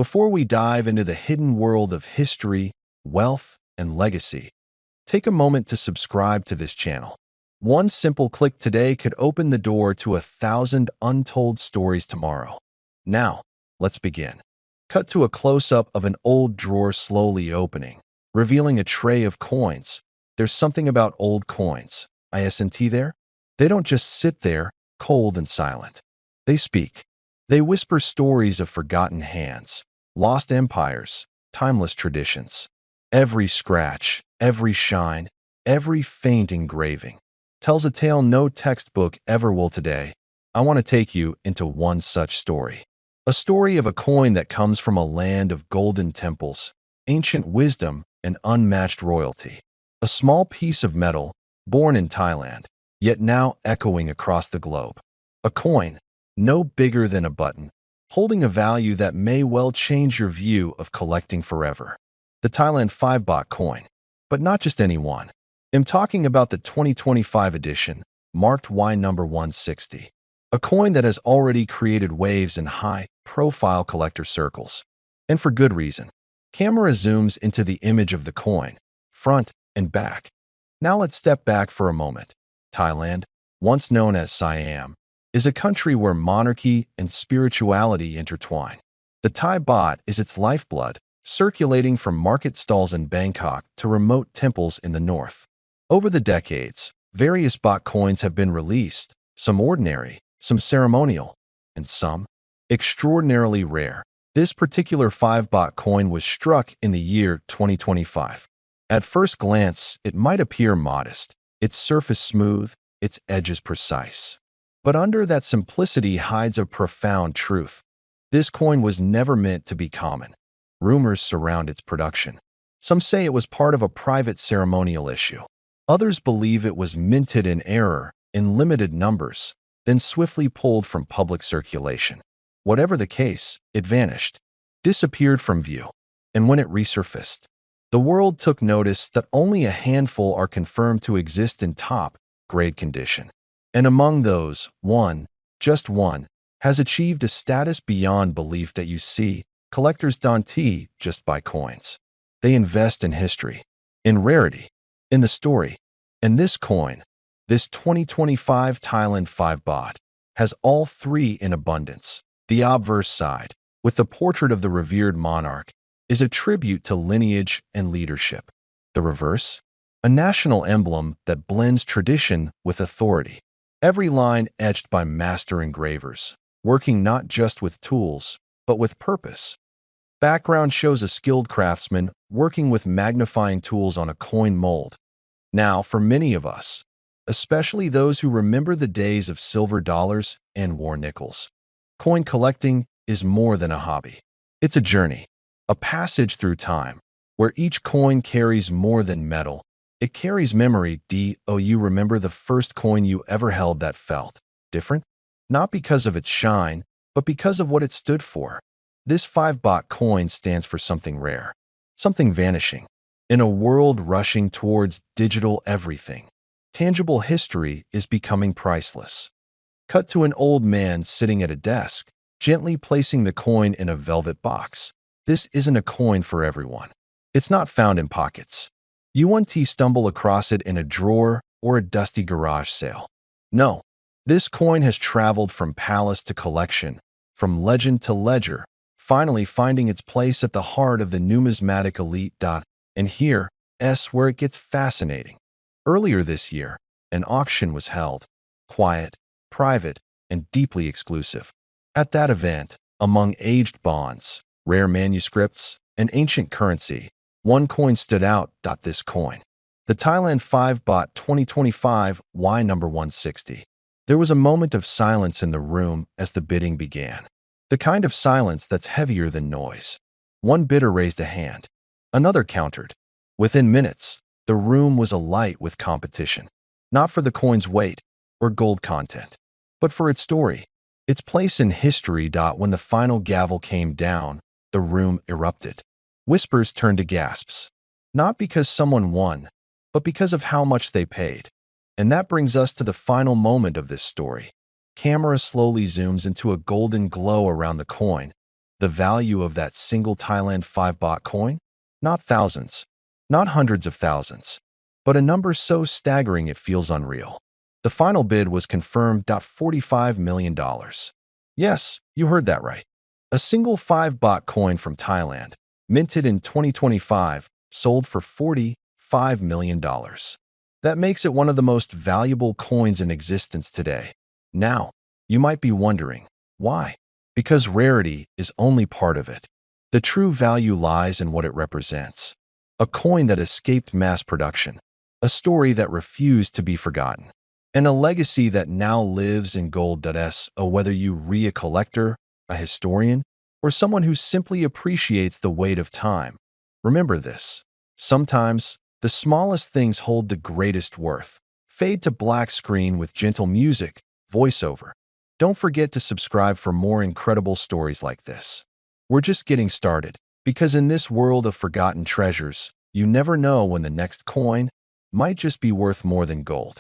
Before we dive into the hidden world of history, wealth, and legacy, take a moment to subscribe to this channel. One simple click today could open the door to 1,000 untold stories tomorrow. Now, let's begin. Cut to a close-up of an old drawer slowly opening, revealing a tray of coins. There's something about old coins, isn't there? They don't just sit there, cold and silent. They speak. They whisper stories of forgotten hands, lost empires, timeless traditions. Every scratch, every shine, every faint engraving tells a tale no textbook ever will today. I want to take you into one such story. A story of a coin that comes from a land of golden temples, ancient wisdom, and unmatched royalty. A small piece of metal, born in Thailand, yet now echoing across the globe. A coin, no bigger than a button, holding a value that may well change your view of collecting forever. The Thailand 5 Baht coin. But not just any one. I'm talking about the 2025 edition, marked Y number 160. A coin that has already created waves in high-profile collector circles. And for good reason. Camera zooms into the image of the coin, front and back. Now let's step back for a moment. Thailand, once known as Siam, is a country where monarchy and spirituality intertwine. The Thai baht is its lifeblood, circulating from market stalls in Bangkok to remote temples in the north. Over the decades, various baht coins have been released, some ordinary, some ceremonial, and some extraordinarily rare. This particular 5 baht coin was struck in the year 2025. At first glance, it might appear modest, its surface smooth, its edges precise. But under that simplicity hides a profound truth. This coin was never meant to be common. Rumors surround its production. Some say it was part of a private ceremonial issue. Others believe it was minted in error, in limited numbers, then swiftly pulled from public circulation. Whatever the case, it vanished, disappeared from view. And when it resurfaced, the world took notice that only a handful are confirmed to exist in top-grade condition. And among those, just one, has achieved a status beyond belief. That you see, collectors don't just buy coins. They invest in history, in rarity, in the story. And this coin, this 2025 Thailand 5 baht, has all three in abundance. The obverse side, with the portrait of the revered monarch, is a tribute to lineage and leadership. The reverse, a national emblem that blends tradition with authority. Every line etched by master engravers, working not just with tools, but with purpose. Background shows a skilled craftsman working with magnifying tools on a coin mold. Now, for many of us, especially those who remember the days of silver dollars and war nickels, coin collecting is more than a hobby. It's a journey, a passage through time, where each coin carries more than metal. It carries memory. You remember the first coin you ever held that felt different? Not because of its shine, but because of what it stood for. This 5 baht coin stands for something rare, something vanishing. In a world rushing towards digital everything, tangible history is becoming priceless. Cut to an old man sitting at a desk, gently placing the coin in a velvet box. This isn't a coin for everyone. It's not found in pockets. You won't stumble across it in a drawer or a dusty garage sale. No, this coin has traveled from palace to collection, from legend to ledger, finally finding its place at the heart of the numismatic elite. And here's where it gets fascinating. Earlier this year, an auction was held, quiet, private, and deeply exclusive. At that event, among aged bonds, rare manuscripts, and ancient currency, one coin stood out. This coin, the Thailand 5 Baht 2025 Y number 160. There was a moment of silence in the room as the bidding began. The kind of silence that's heavier than noise. One bidder raised a hand. Another countered. Within minutes, the room was alight with competition. Not for the coin's weight or gold content, but for its story, its place in history. When the final gavel came down, the room erupted. Whispers turned to gasps. Not because someone won, but because of how much they paid. And that brings us to the final moment of this story. Camera slowly zooms into a golden glow around the coin. The value of that single Thailand 5 baht coin? Not thousands, not hundreds of thousands, but a number so staggering it feels unreal. The final bid was confirmed $45 million. Yes, you heard that right. A single 5 baht coin from Thailand, minted in 2025, sold for $45 million. That makes it one of the most valuable coins in existence today. Now, you might be wondering, why? Because rarity is only part of it. The true value lies in what it represents. A coin that escaped mass production, a story that refused to be forgotten, and a legacy that now lives in gold. Whether you re a collector, a historian, or someone who simply appreciates the weight of time, remember this. Sometimes, the smallest things hold the greatest worth. Fade to black screen with gentle music, voiceover. Don't forget to subscribe for more incredible stories like this. We're just getting started, because in this world of forgotten treasures, you never know when the next coin might just be worth more than gold.